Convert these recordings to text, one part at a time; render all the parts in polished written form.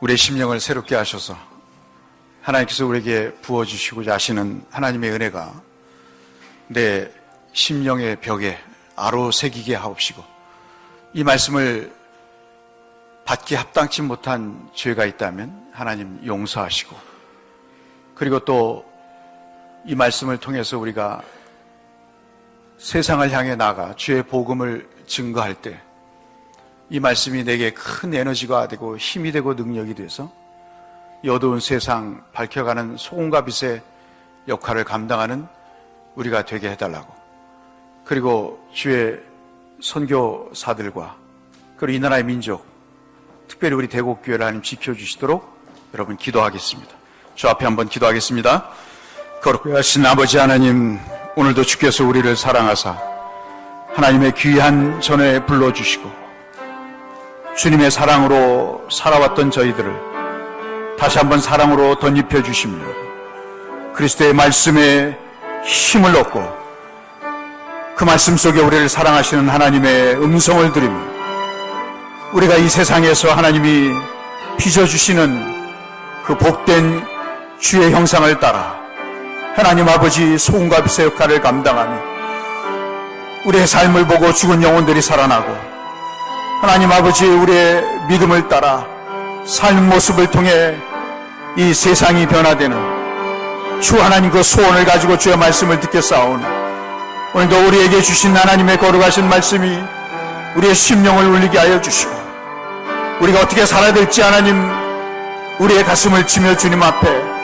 우리의 심령을 새롭게 하셔서 하나님께서 우리에게 부어주시고자 하시는 하나님의 은혜가 내 심령의 벽에 아로새기게 하옵시고, 이 말씀을 받기 합당치 못한 죄가 있다면 하나님 용서하시고, 그리고 또 이 말씀을 통해서 우리가 세상을 향해 나가 주의 복음을 증거할 때 이 말씀이 내게 큰 에너지가 되고 힘이 되고 능력이 돼서 이 어두운 세상 밝혀가는 소금과 빛의 역할을 감당하는 우리가 되게 해달라고, 그리고 주의 선교사들과 그리고 이 나라의 민족, 특별히 우리 대곡교회를 하나님 지켜주시도록 여러분 기도하겠습니다. 주 앞에 한번 기도하겠습니다. 거룩히 하신 아버지 하나님, 오늘도 주께서 우리를 사랑하사 하나님의 귀한 전에 불러주시고 주님의 사랑으로 살아왔던 저희들을 다시 한번 사랑으로 덧입혀 주시며 그리스도의 말씀에 힘을 얻고 그 말씀 속에 우리를 사랑하시는 하나님의 음성을 들으며 우리가 이 세상에서 하나님이 빚어주시는 그 복된 주의 형상을 따라 하나님 아버지 소금과 빛의 역할을 감당하며 우리의 삶을 보고 죽은 영혼들이 살아나고 하나님 아버지 우리의 믿음을 따라 삶 모습을 통해 이 세상이 변화되는 주 하나님 그 소원을 가지고 주의 말씀을 듣겠사오니 오늘도 우리에게 주신 하나님의 거룩하신 말씀이 우리의 심령을 울리게 하여 주시고 우리가 어떻게 살아야 될지 하나님 우리의 가슴을 치며 주님 앞에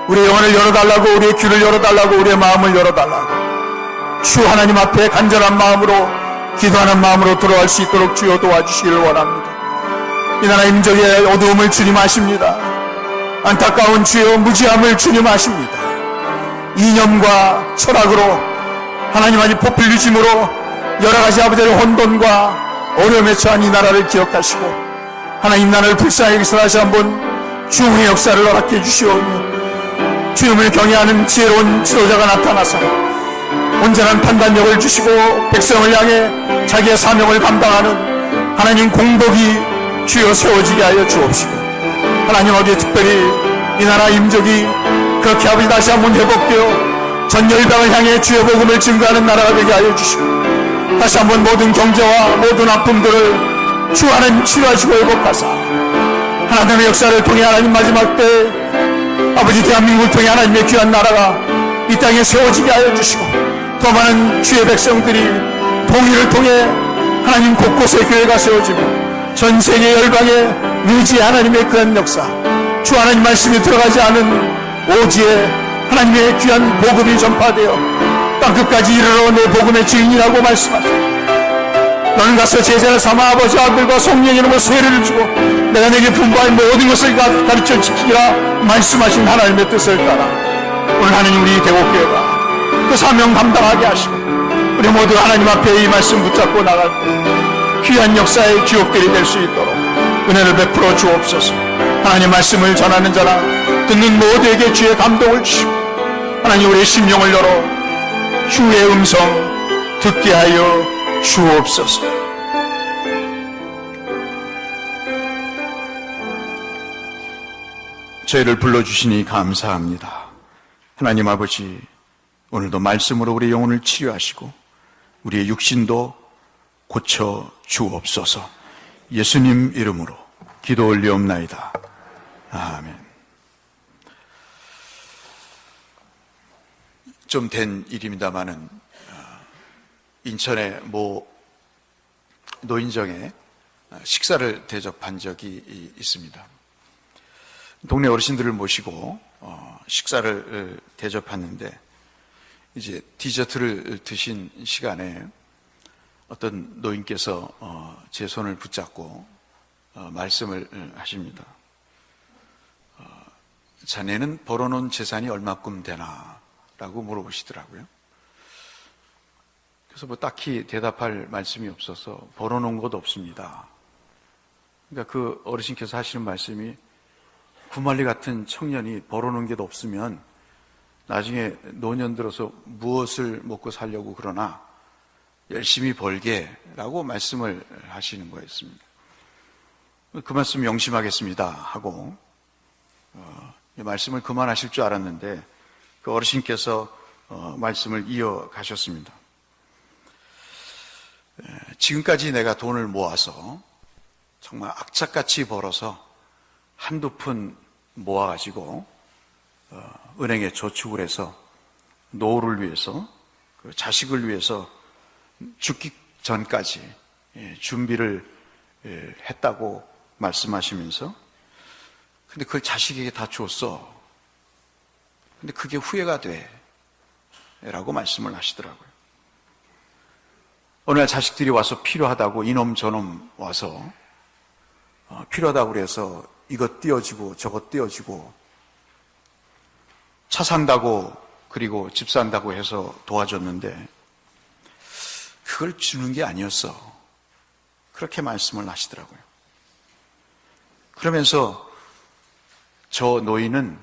우리의 영혼을 열어달라고, 우리의 귀를 열어달라고, 우리의 마음을 열어달라고 주 하나님 앞에 간절한 마음으로 기도하는 마음으로 들어갈 수 있도록 주여 도와주시기를 원합니다. 이 나라 임적의 어두움을 주님 아십니다. 안타까운 주여 무지함을 주님 아십니다. 이념과 철학으로 하나님 아버지 포퓰리즘으로 여러가지 아버지의 혼돈과 어려움에 처한 이 나라를 기억하시고 하나님 나라를 불쌍히 여기서 다시 한번 중흥의 역사를 허락해 주시오며 주님을 경외하는 지혜로운 지도자가 나타나서 온전한 판단력을 주시고 백성을 향해 자기의 사명을 감당하는 하나님 공복이 주여 세워지게 하여 주옵시고 하나님 아버지 특별히 이 나라 임족이 그렇게 아버지 다시 한번 회복되어 전 열방을 향해 주의 복음을 증거하는 나라가 되게 하여 주시고 다시 한번 모든 경제와 모든 아픔들을 주 하나님 치료하시고 회복하사 하나님의 역사를 통해 하나님 마지막 때 아버지 대한민국을 통해 하나님의 귀한 나라가 이 땅에 세워지게 하여 주시고 더 많은 주의 백성들이 통일을 통해 하나님 곳곳에 교회가 세워지고 전 세계 열방에 유지의 하나님의 그한 역사, 주 하나님 말씀이 들어가지 않은 오지에 하나님의 귀한 복음이 전파되어 땅끝까지 이르러 내 복음의 증인이라고 말씀하시고 너는 가서 제자를 삼아 아버지와 아들과 성령의 이름으로 세례를 주고 내가 내게 분부할 모든 것을 가르쳐 지키라 말씀하신 하나님의 뜻을 따라 오늘 하나님 우리 대곡교회가 그 사명 감당하게 하시고 우리 모두 하나님 앞에 이 말씀 붙잡고 나갈 때 귀한 역사의 기업들이 될 수 있도록 은혜를 베풀어 주옵소서. 하나님 말씀을 전하는 자나 듣는 모두에게 주의 감동을 주시고 하나님 우리의 심령을 열어 주의 음성 듣게 하여 주옵소서. 저희를 불러주시니 감사합니다. 하나님 아버지, 오늘도 말씀으로 우리의 영혼을 치료하시고 우리의 육신도 고쳐 주옵소서. 예수님 이름으로 기도 올리옵나이다. 아멘. 좀 된 일입니다마는 인천의 모 노인정에 식사를 대접한 적이 있습니다. 동네 어르신들을 모시고 식사를 대접했는데 이제 디저트를 드신 시간에 어떤 노인께서 제 손을 붙잡고 말씀을 하십니다. 자네는 벌어놓은 재산이 얼마큼 되나? 라고 물어보시더라고요. 그래서 뭐 딱히 대답할 말씀이 없어서 벌어놓은 것 없습니다. 그러니까 그 어르신께서 하시는 말씀이 구말리 같은 청년이 벌어놓은 게 없으면 나중에 노년 들어서 무엇을 먹고 살려고 그러나 열심히 벌게라고 말씀을 하시는 거였습니다. 그 말씀 명심하겠습니다 하고 이 말씀을 그만하실 줄 알았는데 그 어르신께서 말씀을 이어가셨습니다. 지금까지 내가 돈을 모아서 정말 악착같이 벌어서 한두 푼 모아가지고 은행에 저축을 해서 노후를 위해서 그 자식을 위해서 죽기 전까지 준비를 했다고 말씀하시면서 근데 그걸 자식에게 다 줬어. 근데 그게 후회가 돼 라고 말씀을 하시더라고요. 어느 날 자식들이 와서 필요하다고 이놈 저놈 와서 필요하다고 그래서 이것 띄워주고 저것 띄워주고 차 산다고 그리고 집 산다고 해서 도와줬는데 그걸 주는 게 아니었어. 그렇게 말씀을 하시더라고요. 그러면서 저 노인은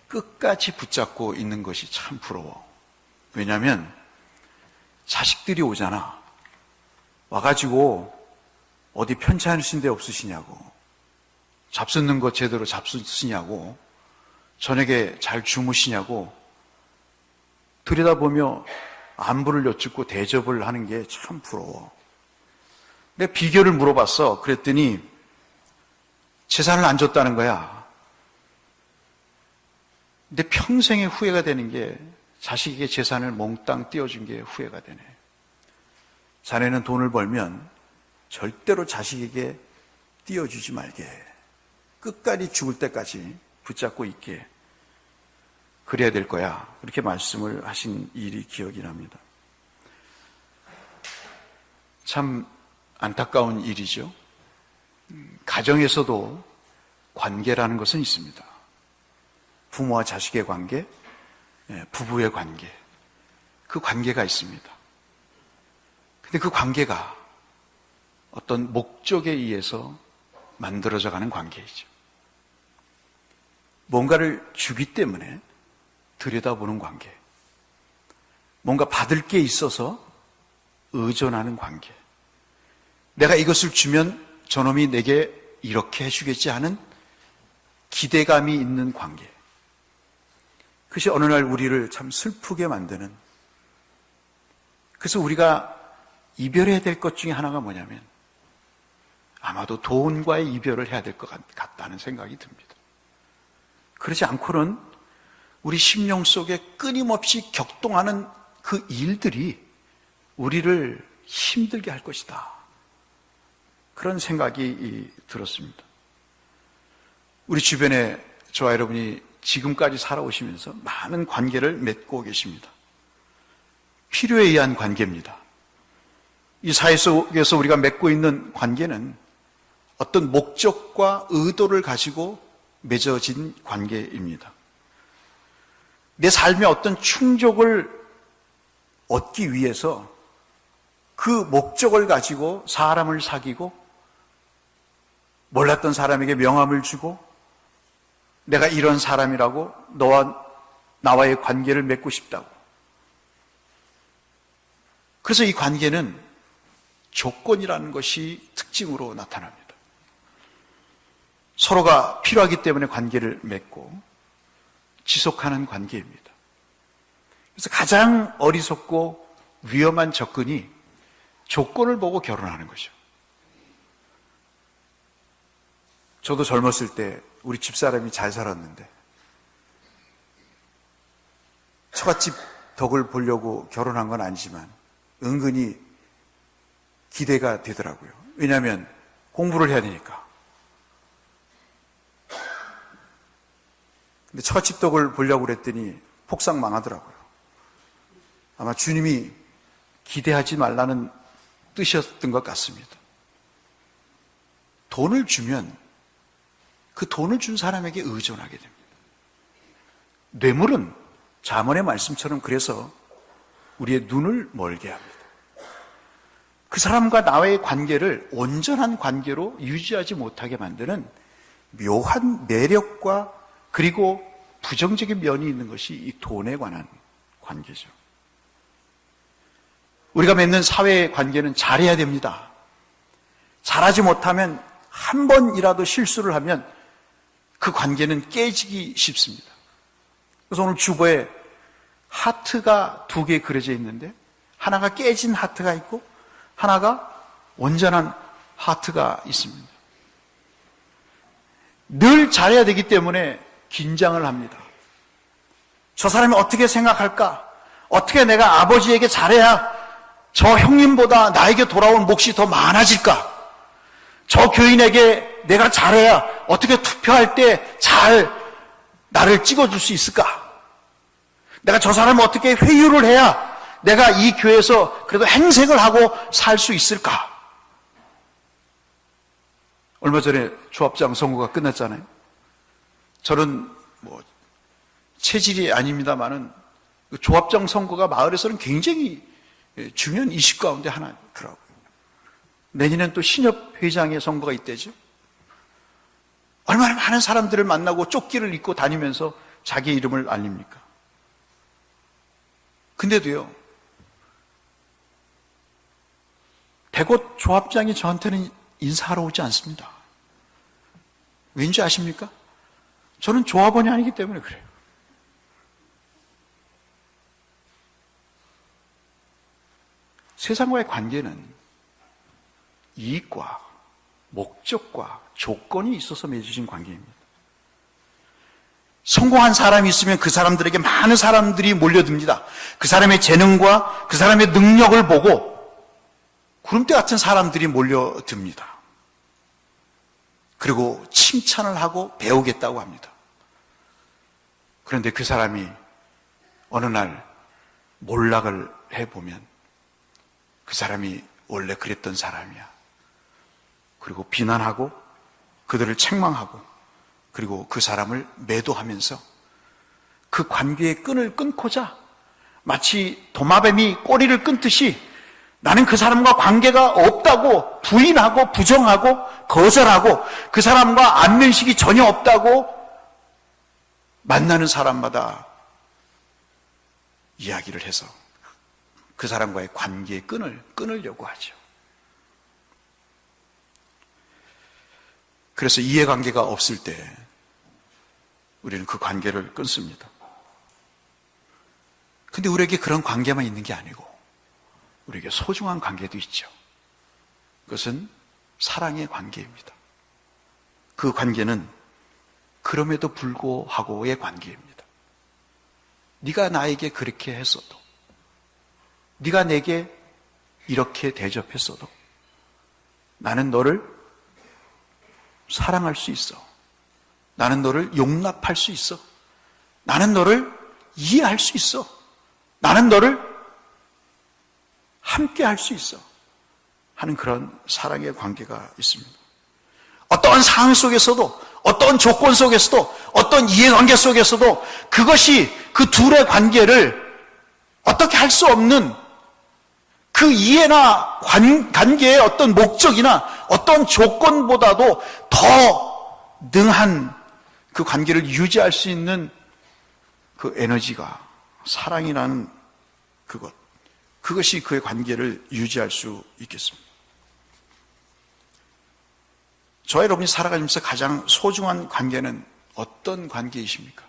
끝까지 붙잡고 있는 것이 참 부러워. 왜냐하면 자식들이 오잖아. 와가지고 어디 편찮으신 데 없으시냐고, 잡숫는 거 제대로 잡수시냐고, 저녁에 잘 주무시냐고 들여다보며 안부를 여쭙고 대접을 하는 게 참 부러워. 내가 비결을 물어봤어. 그랬더니 재산을 안 줬다는 거야. 근데 평생의 후회가 되는 게 자식에게 재산을 몽땅 띄워준 게 후회가 되네. 자네는 돈을 벌면 절대로 자식에게 띄워주지 말게. 끝까지 죽을 때까지 붙잡고 있게. 그래야 될 거야. 그렇게 말씀을 하신 일이 기억이 납니다. 참 안타까운 일이죠. 가정에서도 관계라는 것은 있습니다. 부모와 자식의 관계, 부부의 관계, 그 관계가 있습니다. 근데 그 관계가 어떤 목적에 의해서 만들어져 가는 관계이죠. 뭔가를 주기 때문에 들여다보는 관계, 뭔가 받을 게 있어서 의존하는 관계, 내가 이것을 주면 저놈이 내게 이렇게 해주겠지 하는 기대감이 있는 관계, 그것이 어느 날 우리를 참 슬프게 만드는, 그래서 우리가 이별해야 될 것 중에 하나가 뭐냐면 아마도 돈과의 이별을 해야 될 것 같다는 생각이 듭니다. 그러지 않고는 우리 심령 속에 끊임없이 격동하는 그 일들이 우리를 힘들게 할 것이다. 그런 생각이 들었습니다. 우리 주변에 저와 여러분이 지금까지 살아오시면서 많은 관계를 맺고 계십니다. 필요에 의한 관계입니다. 이 사회 속에서 우리가 맺고 있는 관계는 어떤 목적과 의도를 가지고 맺어진 관계입니다. 내 삶에 어떤 충족을 얻기 위해서 그 목적을 가지고 사람을 사귀고 몰랐던 사람에게 명함을 주고 내가 이런 사람이라고 너와 나와의 관계를 맺고 싶다고. 그래서 이 관계는 조건이라는 것이 특징으로 나타납니다. 서로가 필요하기 때문에 관계를 맺고 지속하는 관계입니다. 그래서 가장 어리석고 위험한 접근이 조건을 보고 결혼하는 거죠. 저도 젊었을 때 우리 집사람이 잘 살았는데 처갓집 덕을 보려고 결혼한 건 아니지만 은근히 기대가 되더라고요. 왜냐하면 공부를 해야 되니까. 근데 처갓집 덕을 보려고 그랬더니 폭삭 망하더라고요. 아마 주님이 기대하지 말라는 뜻이었던 것 같습니다. 돈을 주면 그 돈을 준 사람에게 의존하게 됩니다. 뇌물은 잠언의 말씀처럼 그래서 우리의 눈을 멀게 합니다. 그 사람과 나와의 관계를 온전한 관계로 유지하지 못하게 만드는 묘한 매력과 그리고 부정적인 면이 있는 것이 이 돈에 관한 관계죠. 우리가 맺는 사회의 관계는 잘해야 됩니다. 잘하지 못하면 한 번이라도 실수를 하면 그 관계는 깨지기 쉽습니다. 그래서 오늘 주보에 하트가 2개 그려져 있는데 하나가 깨진 하트가 있고 하나가 온전한 하트가 있습니다. 늘 잘해야 되기 때문에 긴장을 합니다. 저 사람이 어떻게 생각할까? 어떻게 내가 아버지에게 잘해야 저 형님보다 나에게 돌아올 몫이 더 많아질까? 저 교인에게 내가 잘해야 어떻게 투표할 때 잘 나를 찍어줄 수 있을까? 내가 저 사람을 어떻게 회유를 해야 내가 이 교회에서 그래도 행색을 하고 살 수 있을까? 얼마 전에 조합장 선거가 끝났잖아요. 저는 체질이 아닙니다만은 조합장 선거가 마을에서는 굉장히 중요한 이슈 가운데 하나더라고요. 내년엔 또 신협 회장의 선거가 있대죠. 얼마나 많은 사람들을 만나고 조끼를 입고 다니면서 자기 이름을 알립니까? 근데도요, 대곳 조합장이 저한테는 인사하러 오지 않습니다. 왠지 아십니까? 저는 조합원이 아니기 때문에 그래요. 세상과의 관계는 이익과 목적과 조건이 있어서 맺어진 관계입니다. 성공한 사람이 있으면 그 사람들에게 많은 사람들이 몰려듭니다. 그 사람의 재능과 그 사람의 능력을 보고 구름대 같은 사람들이 몰려듭니다. 그리고 칭찬을 하고 배우겠다고 합니다. 그런데 그 사람이 어느 날 몰락을 해보면 그 사람이 원래 그랬던 사람이야. 그리고 비난하고 그들을 책망하고 그리고 그 사람을 매도하면서 그 관계의 끈을 끊고자 마치 도마뱀이 꼬리를 끊듯이 나는 그 사람과 관계가 없다고 부인하고 부정하고 거절하고 그 사람과 안면식이 전혀 없다고 만나는 사람마다 이야기를 해서 그 사람과의 관계의 끈을 끊으려고 하죠. 그래서 이해관계가 없을 때 우리는 그 관계를 끊습니다. 근데 우리에게 그런 관계만 있는 게 아니고 우리에게 소중한 관계도 있죠. 그것은 사랑의 관계입니다. 그 관계는 그럼에도 불구하고의 관계입니다. 네가 나에게 그렇게 했어도, 네가 내게 이렇게 대접했어도 나는 너를 사랑할 수 있어. 나는 너를 용납할 수 있어. 나는 너를 이해할 수 있어. 나는 너를 함께 할 수 있어. 하는 그런 사랑의 관계가 있습니다. 어떠한 상황 속에서도, 어떤 조건 속에서도, 어떤 이해관계 속에서도 그것이 그 둘의 관계를 어떻게 할 수 없는 그 이해나 관계의 어떤 목적이나 어떤 조건보다도 더 능한 그 관계를 유지할 수 있는 그 에너지가 사랑이라는 그것이 그의 관계를 유지할 수 있겠습니다. 저와 여러분이 살아가면서 가장 소중한 관계는 어떤 관계이십니까?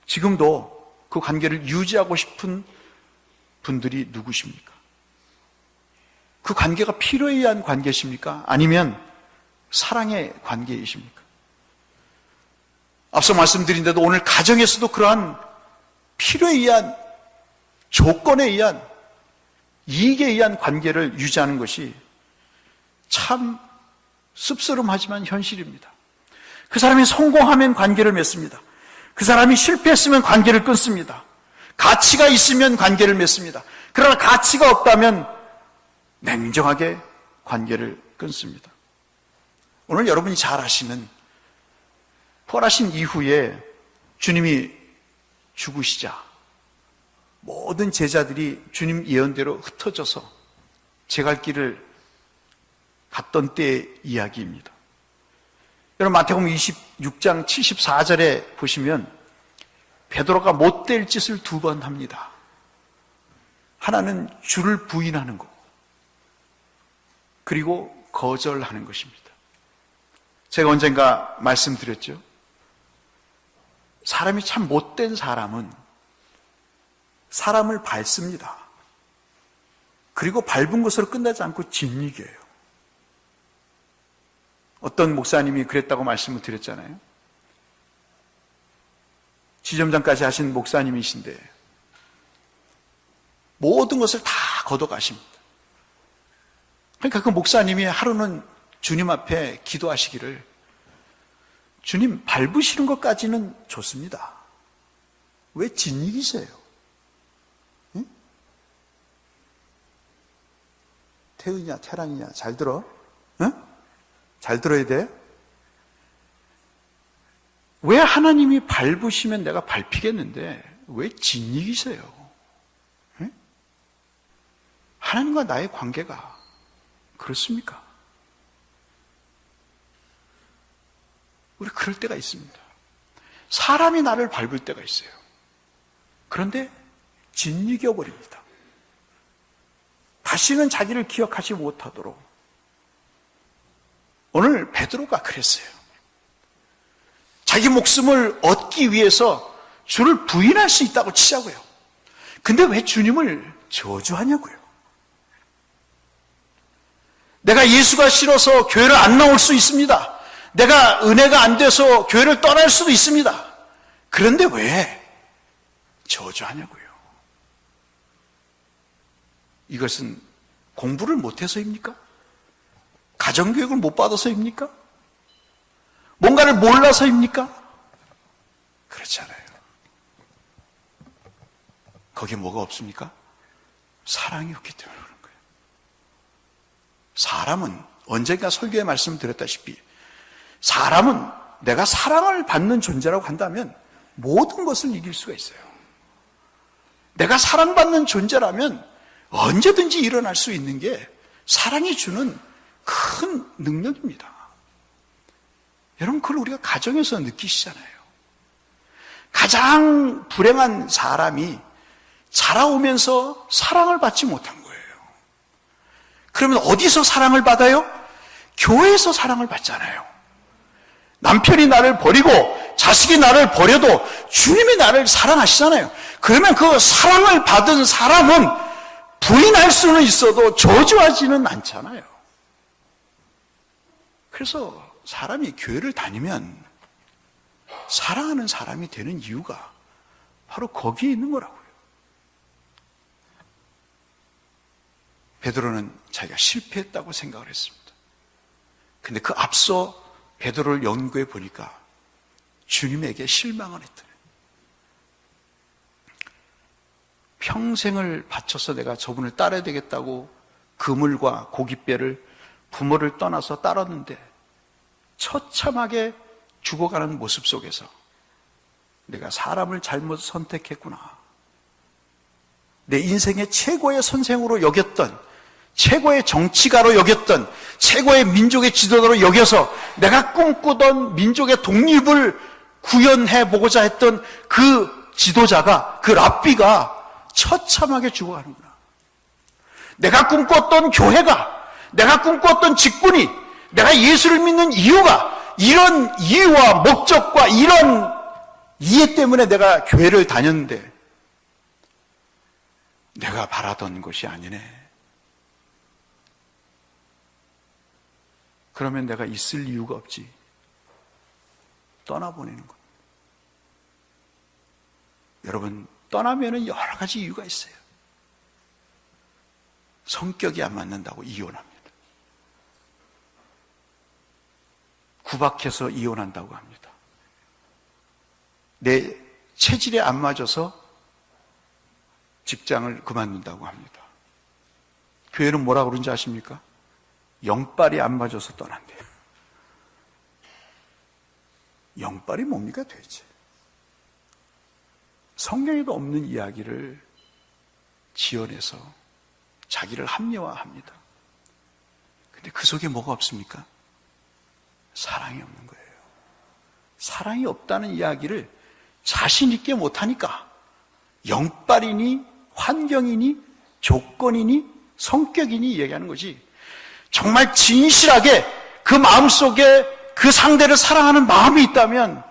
지금도 그 관계를 유지하고 싶은 분들이 누구십니까? 그 관계가 필요에 의한 관계십니까? 아니면 사랑의 관계이십니까? 앞서 말씀드린 대로 오늘 가정에서도 그러한 필요에 의한, 조건에 의한, 이익에 의한 관계를 유지하는 것이 참 씁쓸하지만 현실입니다. 그 사람이 성공하면 관계를 맺습니다. 그 사람이 실패했으면 관계를 끊습니다. 가치가 있으면 관계를 맺습니다. 그러나 가치가 없다면 냉정하게 관계를 끊습니다. 오늘 여러분이 잘 아시는 부활하신 이후에 주님이 죽으시자 모든 제자들이 주님 예언대로 흩어져서 제 갈 길을 갔던 때의 이야기입니다. 여러분 마태복음 26장 74절에 보시면 베드로가 못될 짓을 2번 합니다. 하나는 주를 부인하는 거, 그리고 거절하는 것입니다. 제가 언젠가 말씀드렸죠. 사람이 참 못된 사람은 사람을 밟습니다. 그리고 밟은 것으로 끝나지 않고 짓이겨요. 어떤 목사님이 그랬다고 말씀을 드렸잖아요. 지점장까지 하신 목사님이신데 모든 것을 다 걷어가십니다. 그러니까 그 목사님이 하루는 주님 앞에 기도하시기를, 주님 밟으시는 것까지는 좋습니다. 왜 짓이기세요? 응? 태은이야 태랑이야 잘 들어? 응? 잘 들어야 돼? 왜 하나님이 밟으시면 내가 밟히겠는데 왜 짓이기세요? 응? 하나님과 나의 관계가 그렇습니까? 우리 그럴 때가 있습니다. 사람이 나를 밟을 때가 있어요. 그런데 짓이겨버립니다. 다시는 자기를 기억하지 못하도록. 오늘 베드로가 그랬어요. 자기 목숨을 얻기 위해서 주를 부인할 수 있다고 치자고요. 근데 왜 주님을 저주하냐고요. 내가 예수가 싫어서 교회를 안 나올 수 있습니다. 내가 은혜가 안 돼서 교회를 떠날 수도 있습니다. 그런데 왜 저주하냐고요. 이것은 공부를 못해서입니까? 가정교육을 못 받아서입니까? 뭔가를 몰라서입니까? 그렇지 않아요. 거기에 뭐가 없습니까? 사랑이 없기 때문에 그런 거예요. 사람은 언젠가 설교에 말씀드렸다시피 사람은 내가 사랑을 받는 존재라고 한다면 모든 것을 이길 수가 있어요. 내가 사랑받는 존재라면 언제든지 일어날 수 있는 게 사랑이 주는 큰 능력입니다. 여러분, 그걸 우리가 가정에서 느끼시잖아요. 가장 불행한 사람이 자라오면서 사랑을 받지 못한 거예요. 그러면 어디서 사랑을 받아요? 교회에서 사랑을 받잖아요. 남편이 나를 버리고 자식이 나를 버려도 주님이 나를 사랑하시잖아요. 그러면 그 사랑을 받은 사람은 부인할 수는 있어도 저주하지는 않잖아요. 그래서 사람이 교회를 다니면 사랑하는 사람이 되는 이유가 바로 거기에 있는 거라고요. 베드로는 자기가 실패했다고 생각을 했습니다. 근데 그 앞서 베드로를 연구해 보니까 주님에게 실망을 했더래요. 평생을 바쳐서 내가 저분을 따라야 되겠다고 그물과 고깃배를 부모를 떠나서 따랐는데 처참하게 죽어가는 모습 속에서 내가 사람을 잘못 선택했구나. 내 인생의 최고의 선생으로 여겼던, 최고의 정치가로 여겼던, 최고의 민족의 지도자로 여겨서 내가 꿈꾸던 민족의 독립을 구현해 보고자 했던 그 지도자가, 그 랍비가 처참하게 죽어가는구나. 내가 꿈꿨던 교회가, 내가 꿈꿨던 직분이, 내가 예수를 믿는 이유가 이런 이유와 목적과 이런 이해 때문에 내가 교회를 다녔는데 내가 바라던 것이 아니네. 그러면 내가 있을 이유가 없지. 떠나보내는 것. 여러분, 떠나면은 여러 가지 이유가 있어요. 성격이 안 맞는다고 이혼합니다. 구박해서 이혼한다고 합니다. 내 체질에 안 맞아서 직장을 그만둔다고 합니다. 교회는 뭐라고 그러는지 아십니까? 영빨이 안 맞아서 떠난대요. 영빨이 뭡니까 도대체? 성경에도 없는 이야기를 지어내서 자기를 합리화합니다. 근데 그 속에 뭐가 없습니까? 사랑이 없는 거예요. 사랑이 없다는 이야기를 자신 있게 못하니까 영빨이니 환경이니 조건이니 성격이니 얘기하는 거지. 정말 진실하게 그 마음속에 그 상대를 사랑하는 마음이 있다면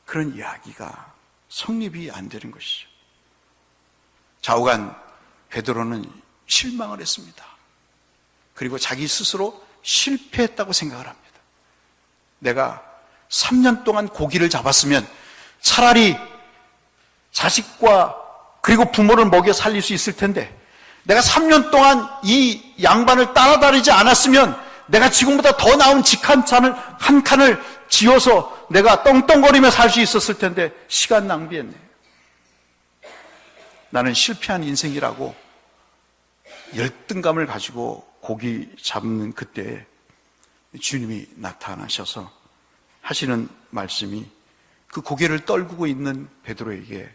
그런 이야기가 성립이 안 되는 것이죠. 좌우간 베드로는 실망을 했습니다. 그리고 자기 스스로 실패했다고 생각을 합니다. 내가 3년 동안 고기를 잡았으면 차라리 자식과 그리고 부모를 먹여 살릴 수 있을 텐데, 내가 3년 동안 이 양반을 따라다니지 않았으면 내가 지금보다 더 나은 집 한 칸을 지어서 내가 떵떵거리며 살 수 있었을 텐데 시간 낭비했네. 나는 실패한 인생이라고 열등감을 가지고 고기 잡는 그때에 주님이 나타나셔서 하시는 말씀이 그 고개를 떨구고 있는 베드로에게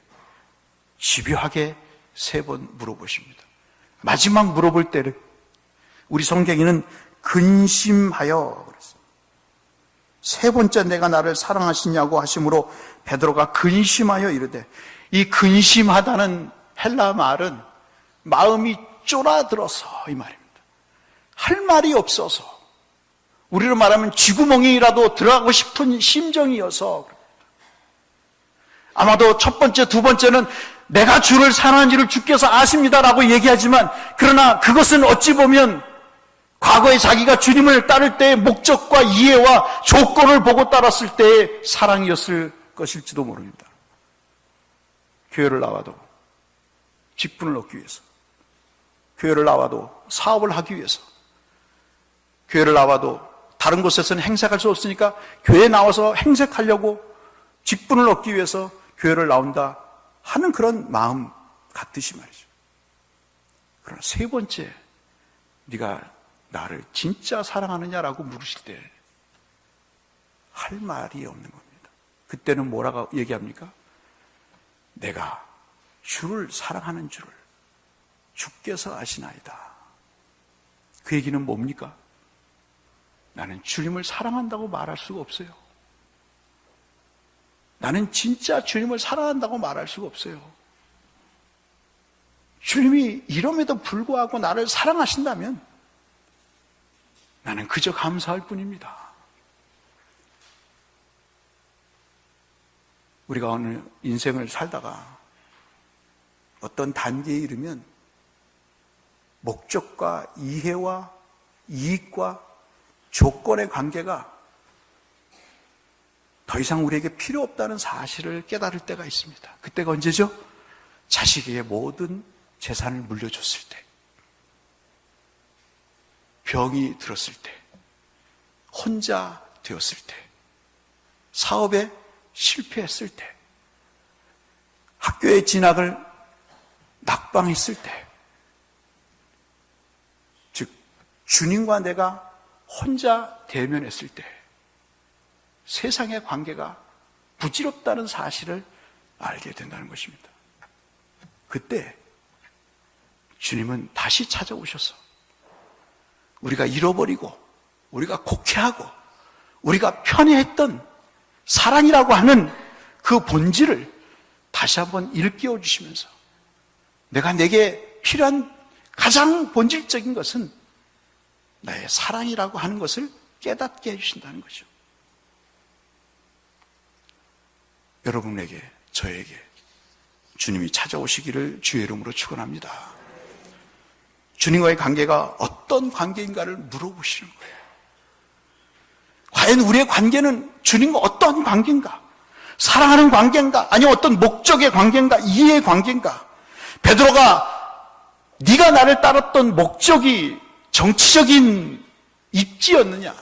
집요하게 3번 물어보십니다. 마지막 물어볼 때를 우리 성경에는 근심하여 그랬습니다. 3번째 내가 나를 사랑하시냐고 하심으로 베드로가 근심하여 이르되, 이 근심하다는 헬라 말은 마음이 쫄아들어서 이 말입니다. 할 말이 없어서, 우리로 말하면 쥐구멍이라도 들어가고 싶은 심정이어서. 아마도 첫 번째, 두 번째는 내가 주를 사랑하는지를 주께서 아십니다라고 얘기하지만, 그러나 그것은 어찌 보면 과거에 자기가 주님을 따를 때의 목적과 이해와 조건을 보고 따랐을 때의 사랑이었을 것일지도 모릅니다. 교회를 나와도 직분을 얻기 위해서, 교회를 나와도 사업을 하기 위해서, 교회를 나와도 다른 곳에서는 행색할 수 없으니까 교회에 나와서 행색하려고 직분을 얻기 위해서 교회를 나온다 하는 그런 마음 같듯이 말이죠. 그러나 3번째, 네가 나를 진짜 사랑하느냐라고 물으실 때 할 말이 없는 겁니다. 그때는 뭐라고 얘기합니까? 내가 주를 사랑하는 줄을 주께서 아시나이다. 그 얘기는 뭡니까? 나는 주님을 사랑한다고 말할 수가 없어요. 나는 진짜 주님을 사랑한다고 말할 수가 없어요. 주님이 이럼에도 불구하고 나를 사랑하신다면 나는 그저 감사할 뿐입니다. 우리가 어느 인생을 살다가 어떤 단계에 이르면 목적과 이해와 이익과 조건의 관계가 더 이상 우리에게 필요 없다는 사실을 깨달을 때가 있습니다. 그때가 언제죠? 자식에게 모든 재산을 물려줬을 때, 병이 들었을 때, 혼자 되었을 때, 사업에 실패했을 때, 학교의 진학을 낙방했을 때, 즉 주님과 내가 혼자 대면했을 때 세상의 관계가 부질없다는 사실을 알게 된다는 것입니다. 그때 주님은 다시 찾아오셔서 우리가 잃어버리고 우리가 곡해하고 우리가 편애했던 사랑이라고 하는 그 본질을 다시 한번 일깨워 주시면서, 내게 필요한 가장 본질적인 것은 나의 사랑이라고 하는 것을 깨닫게 해주신다는 거죠. 여러분에게, 저에게 주님이 찾아오시기를 주의 이름으로 축원합니다. 주님과의 관계가 어떤 관계인가를 물어보시는 거예요. 과연 우리의 관계는 주님과 어떤 관계인가? 사랑하는 관계인가? 아니면 어떤 목적의 관계인가? 이해의 관계인가? 베드로가 네가 나를 따랐던 목적이 정치적인 입지였느냐,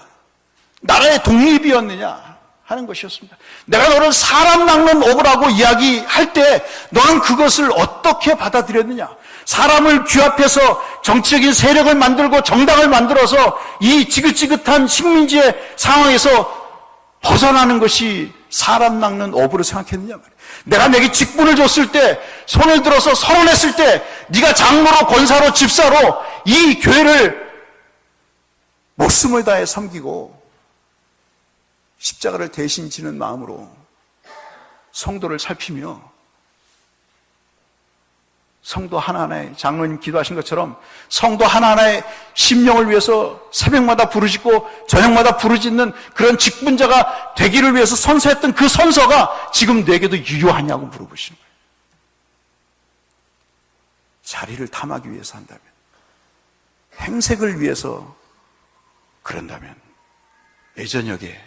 나라의 독립이었느냐 하는 것이었습니다. 내가 너를 사람 낚는 어부라고 이야기할 때 너는 그것을 어떻게 받아들였느냐? 사람을 규합해서 정치적인 세력을 만들고 정당을 만들어서 이 지긋지긋한 식민지의 상황에서 벗어나는 것이 사람 낚는 어부로 생각했느냐 말이야. 내가 내게 직분을 줬을 때, 손을 들어서 선언했을 때, 네가 장로로, 권사로, 집사로 이 교회를 목숨을 다해 섬기고 십자가를 대신 지는 마음으로 성도를 살피며 성도 하나하나의, 장로님 기도하신 것처럼 성도 하나하나의 심령을 위해서 새벽마다 부르짖고 저녁마다 부르짖는 그런 직분자가 되기를 위해서 선서했던 그 선서가 지금 내게도 유효하냐고 물어보시는 거예요. 자리를 탐하기 위해서 한다면, 행색을 위해서 그런다면 예전역에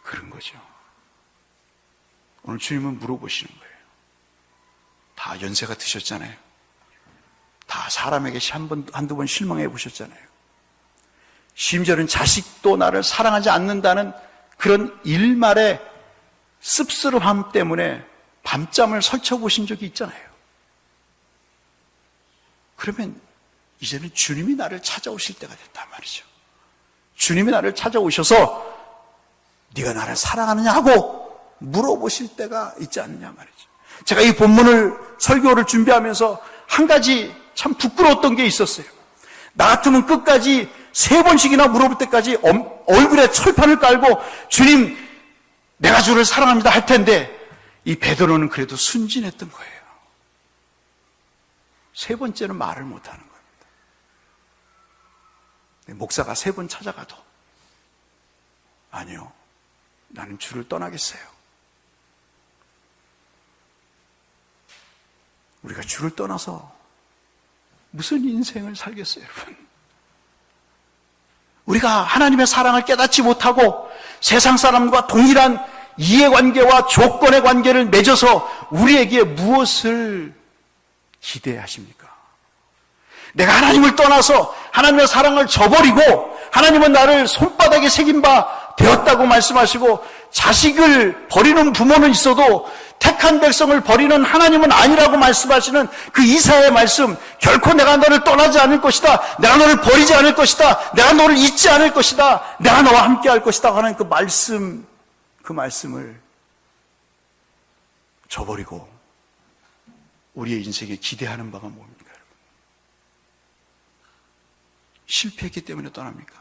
그런 거죠. 오늘 주님은 물어보시는 거예요. 다 연세가 드셨잖아요. 다 사람에게 한두 번 실망해 보셨잖아요. 심지어는 자식도 나를 사랑하지 않는다는 그런 일말의 씁쓸함 때문에 밤잠을 설쳐보신 적이 있잖아요. 그러면 이제는 주님이 나를 찾아오실 때가 됐단 말이죠. 주님이 나를 찾아오셔서 네가 나를 사랑하느냐 하고 물어보실 때가 있지 않느냐 말이죠. 제가 이 본문을 설교를 준비하면서 한 가지 참 부끄러웠던 게 있었어요. 나 같으면 끝까지 3번씩이나 물어볼 때까지 얼굴에 철판을 깔고 주님 내가 주를 사랑합니다 할 텐데 이 베드로는 그래도 순진했던 거예요. 3번째는 말을 못하는 겁니다. 목사가 3번 찾아가도 아니요, 나는 주를 떠나겠어요. 우리가 주를 떠나서 무슨 인생을 살겠어요, 여러분? 우리가 하나님의 사랑을 깨닫지 못하고 세상 사람과 동일한 이해관계와 조건의 관계를 맺어서 우리에게 무엇을 기대하십니까? 내가 하나님을 떠나서 하나님의 사랑을 저버리고 하나님은 나를 손바닥에 새긴 바 되었다고 말씀하시고 자식을 버리는 부모는 있어도 택한 백성을 버리는 하나님은 아니라고 말씀하시는 그 이사야의 말씀, 결코 내가 너를 떠나지 않을 것이다, 내가 너를 버리지 않을 것이다, 내가 너를 잊지 않을 것이다, 내가 너와 함께 할 것이다 하는 그 말씀을 저버리고 우리의 인생에 기대하는 바가 뭡니까, 여러분? 실패했기 때문에 떠납니까?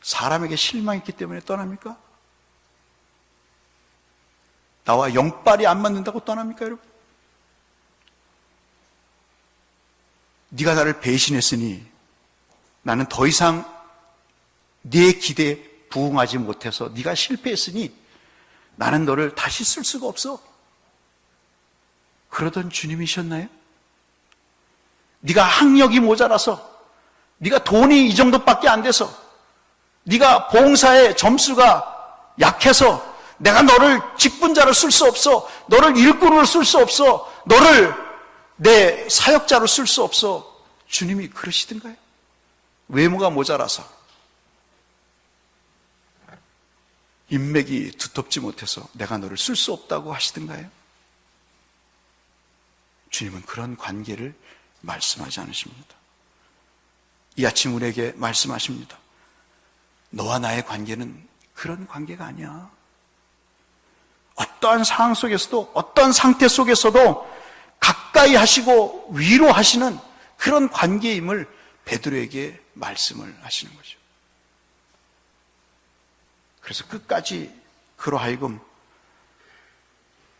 사람에게 실망했기 때문에 떠납니까? 나와 영빨이 안 맞는다고 떠납니까, 여러분? 네가 나를 배신했으니 나는 더 이상 네 기대에 부응하지 못해서 네가 실패했으니 나는 너를 다시 쓸 수가 없어. 그러던 주님이셨나요? 네가 학력이 모자라서, 네가 돈이 이 정도밖에 안 돼서, 네가 봉사의 점수가 약해서 내가 너를 직분자로 쓸 수 없어, 너를 일꾼으로 쓸 수 없어, 너를 내 사역자로 쓸 수 없어. 주님이 그러시던가요? 외모가 모자라서, 인맥이 두텁지 못해서 내가 너를 쓸 수 없다고 하시던가요? 주님은 그런 관계를 말씀하지 않으십니다. 이 아침 우리에게 말씀하십니다. 너와 나의 관계는 그런 관계가 아니야. 어떠한 상황 속에서도, 어떤 상태 속에서도 가까이 하시고 위로하시는 그런 관계임을 베드로에게 말씀을 하시는 거죠. 그래서 끝까지 그로 하여금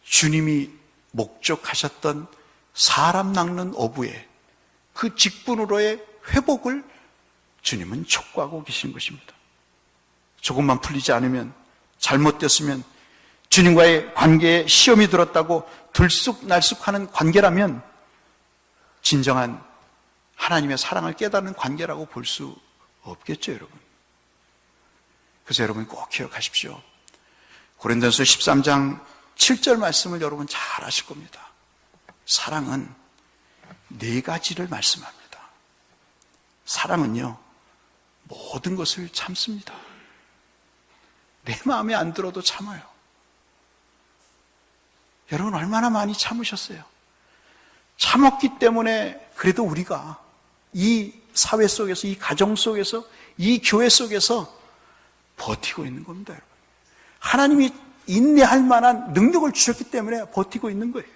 주님이 목적하셨던 사람 낚는 어부의 그 직분으로의 회복을 주님은 촉구하고 계신 것입니다. 조금만 풀리지 않으면, 잘못됐으면, 주님과의 관계에 시험이 들었다고 들쑥날쑥하는 관계라면 진정한 하나님의 사랑을 깨닫는 관계라고 볼 수 없겠죠, 여러분. 그래서 여러분 꼭 기억하십시오. 고린도전서 13장 7절 말씀을 여러분 잘 아실 겁니다. 사랑은 4가지를 말씀합니다. 사랑은요, 모든 것을 참습니다. 내 마음에 안 들어도 참아요. 여러분 얼마나 많이 참으셨어요? 참았기 때문에 그래도 우리가 이 사회 속에서, 이 가정 속에서, 이 교회 속에서 버티고 있는 겁니다, 여러분. 하나님이 인내할 만한 능력을 주셨기 때문에 버티고 있는 거예요.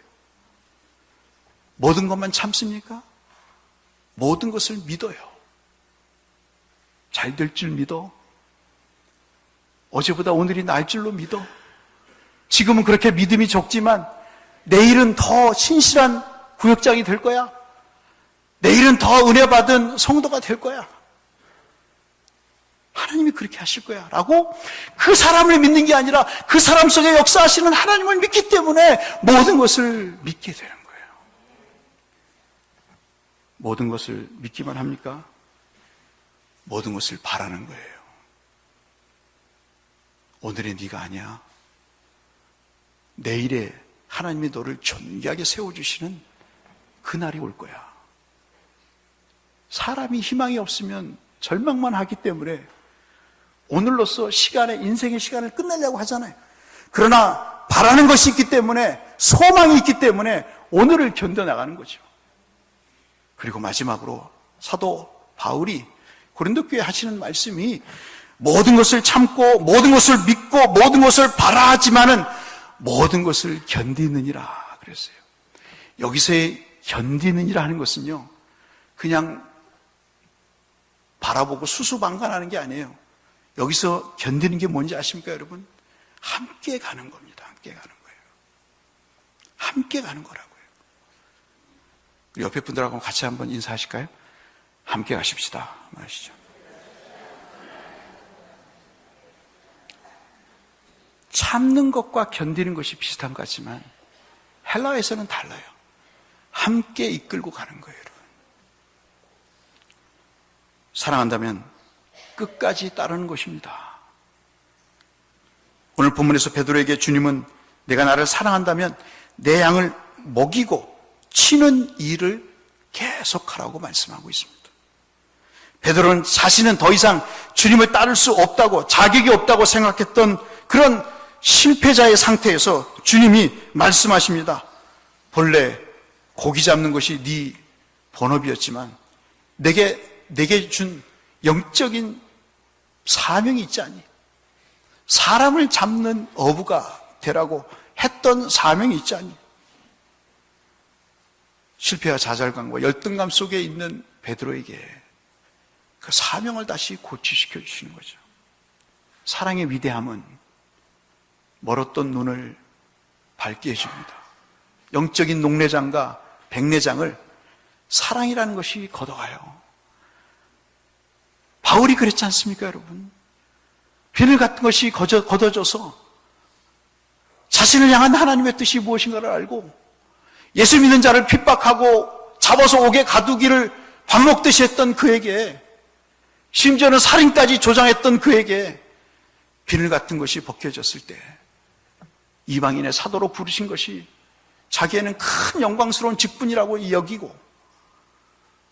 모든 것만 참습니까? 모든 것을 믿어요. 잘 될 줄 믿어. 어제보다 오늘이 나을 줄로 믿어. 지금은 그렇게 믿음이 적지만 내일은 더 신실한 구역장이 될 거야. 내일은 더 은혜 받은 성도가 될 거야. 하나님이 그렇게 하실 거야. 라고 그 사람을 믿는 게 아니라 그 사람 속에 역사하시는 하나님을 믿기 때문에 모든 것을 믿게 되는 거예요. 모든 것을 믿기만 합니까? 모든 것을 바라는 거예요. 오늘의 네가 아니야. 내일에 하나님이 너를 존귀하게 세워주시는 그날이 올 거야. 사람이 희망이 없으면 절망만 하기 때문에 오늘로써 인생의 시간을 끝내려고 하잖아요. 그러나 바라는 것이 있기 때문에, 소망이 있기 때문에 오늘을 견뎌나가는 거죠. 그리고 마지막으로 사도 바울이 고린도 교회에 하시는 말씀이 모든 것을 참고 모든 것을 믿고 모든 것을 바라지만은 모든 것을 견디느니라 그랬어요. 여기서의 견디느니라 하는 것은요, 그냥 바라보고 수수방관하는 게 아니에요. 여기서 견디는 게 뭔지 아십니까, 여러분? 함께 가는 겁니다. 함께 가는 거예요. 함께 가는 거라고요. 우리 옆에 분들하고 같이 한번 인사하실까요? 함께 가십시다. 말하시죠. 참는 것과 견디는 것이 비슷한 것 같지만 헬라어에서는 달라요. 함께 이끌고 가는 거예요, 여러분. 사랑한다면 끝까지 따르는 것입니다. 오늘 본문에서 베드로에게 주님은 내가 나를 사랑한다면 내 양을 먹이고 치는 일을 계속하라고 말씀하고 있습니다. 베드로는 자신은 더 이상 주님을 따를 수 없다고, 자격이 없다고 생각했던 그런 실패자의 상태에서 주님이 말씀하십니다. 본래 고기 잡는 것이 네 본업이었지만 내게 준 영적인 사명이 있지 않니? 사람을 잡는 어부가 되라고 했던 사명이 있지 않니? 실패와 좌절감과 열등감 속에 있는 베드로에게 그 사명을 다시 고취시켜 주시는 거죠. 사랑의 위대함은 멀었던 눈을 밝게 해줍니다. 영적인 녹내장과 백내장을 사랑이라는 것이 걷어가요. 바울이 그랬지 않습니까, 여러분? 비늘 같은 것이 걷어져서 자신을 향한 하나님의 뜻이 무엇인가를 알고 예수 믿는 자를 핍박하고 잡아서 옥에 가두기를 밥 먹듯이 했던 그에게, 심지어는 살인까지 조장했던 그에게 비늘 같은 것이 벗겨졌을 때 이방인의 사도로 부르신 것이 자기에는 큰 영광스러운 직분이라고 여기고,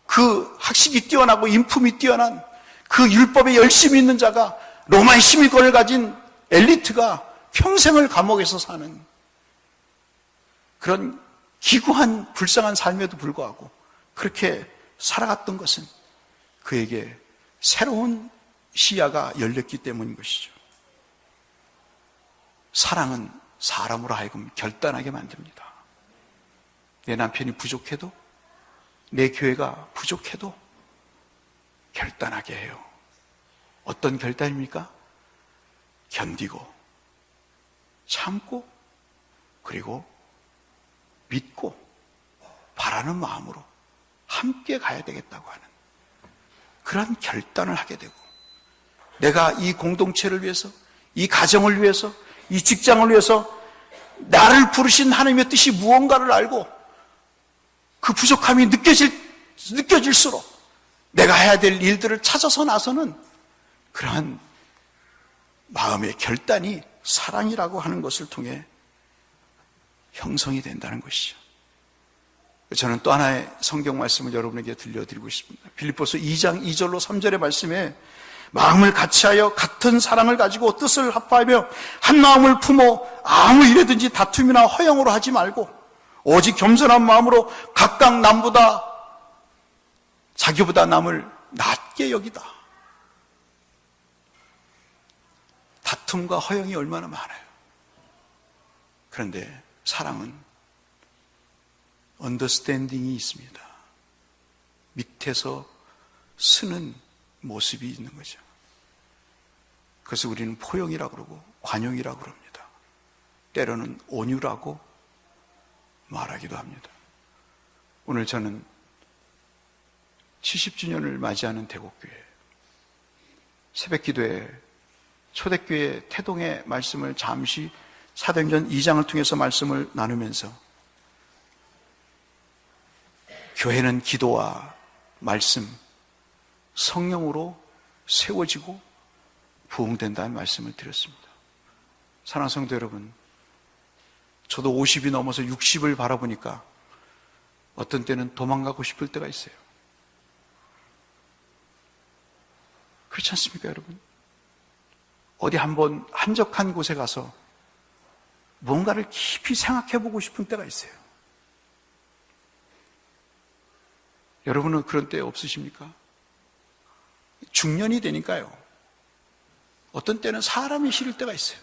그 학식이 뛰어나고 인품이 뛰어난 그 율법에 열심히 있는 자가, 로마의 시민권을 가진 엘리트가 평생을 감옥에서 사는 그런 기구한 불쌍한 삶에도 불구하고 그렇게 살아갔던 것은 그에게 새로운 시야가 열렸기 때문인 것이죠. 사랑은 사람으로 하여금 결단하게 만듭니다. 내 남편이 부족해도, 내 교회가 부족해도 결단하게 해요. 어떤 결단입니까? 견디고, 참고, 그리고 믿고, 바라는 마음으로 함께 가야 되겠다고 하는 그런 결단을 하게 되고, 내가 이 공동체를 위해서, 이 가정을 위해서, 이 직장을 위해서 나를 부르신 하나님의 뜻이 무언가를 알고 그 부족함이 느껴질수록 내가 해야 될 일들을 찾아서 나서는 그러한 마음의 결단이 사랑이라고 하는 것을 통해 형성이 된다는 것이죠. 저는 또 하나의 성경 말씀을 여러분에게 들려드리고 싶습니다. 빌립보서 2장 2절로 3절의 말씀에 마음을 같이하여 같은 사랑을 가지고 뜻을 합하며 한 마음을 품어 아무 일에든지 다툼이나 허영으로 하지 말고 오직 겸손한 마음으로 각각 남보다, 자기보다 남을 낮게 여기다. 다툼과 허영이 얼마나 많아요. 그런데 사랑은 언더스탠딩이 있습니다. 밑에서 쓰는 모습이 있는 거죠. 그래서 우리는 포용이라고 그러고 관용이라고 그럽니다. 때로는 온유라고 말하기도 합니다. 오늘 저는 70주년을 맞이하는 대곡교회 새벽기도회 초대교회 태동의 말씀을 잠시 사도행전 2장을 통해서 말씀을 나누면서 교회는 기도와 말씀, 성령으로 세워지고 부흥된다는 말씀을 드렸습니다. 사랑하는 성도 여러분, 저도 50이 넘어서 60을 바라보니까 어떤 때는 도망가고 싶을 때가 있어요. 그렇지 않습니까, 여러분? 어디 한번 한적한 곳에 가서 뭔가를 깊이 생각해보고 싶은 때가 있어요. 여러분은 그런 때 없으십니까? 중년이 되니까요. 어떤 때는 사람이 싫을 때가 있어요.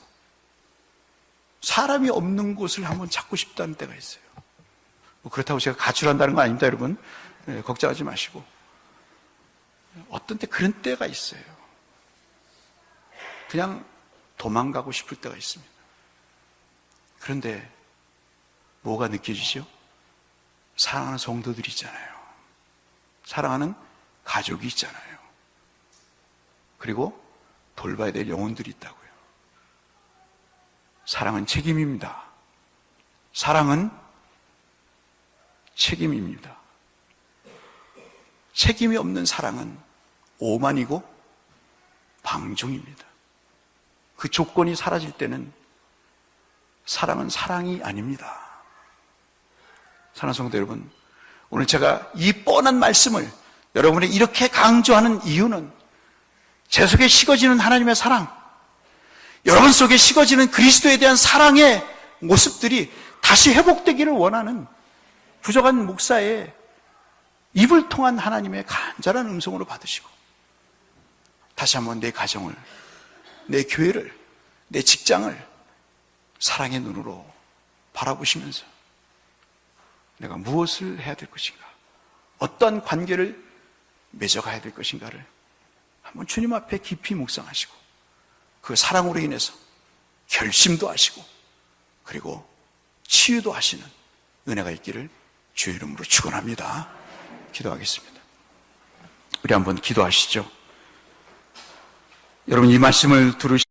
사람이 없는 곳을 한번 찾고 싶다는 때가 있어요. 그렇다고 제가 가출한다는 거 아닙니다, 여러분. 네, 걱정하지 마시고. 어떤 때 그런 때가 있어요. 그냥 도망가고 싶을 때가 있습니다. 그런데 뭐가 느껴지죠? 사랑하는 성도들이 있잖아요. 사랑하는 가족이 있잖아요. 그리고 돌봐야 될 영혼들이 있다고요. 사랑은 책임입니다. 사랑은 책임입니다. 책임이 없는 사랑은 오만이고 방종입니다. 그 조건이 사라질 때는 사랑은 사랑이 아닙니다. 사랑하는 성도 여러분, 오늘 제가 이 뻔한 말씀을 여러분이 이렇게 강조하는 이유는 제 속에 식어지는 하나님의 사랑, 여러분 속에 식어지는 그리스도에 대한 사랑의 모습들이 다시 회복되기를 원하는 부족한 목사의 입을 통한 하나님의 간절한 음성으로 받으시고 다시 한번 내 가정을, 내 교회를, 내 직장을 사랑의 눈으로 바라보시면서 내가 무엇을 해야 될 것인가, 어떠한 관계를 맺어가야 될 것인가를 한번 주님 앞에 깊이 묵상하시고 그 사랑으로 인해서 결심도 하시고 그리고 치유도 하시는 은혜가 있기를 주의 이름으로 축원합니다. 기도하겠습니다. 우리 한번 기도하시죠. 여러분, 이 말씀을 들으시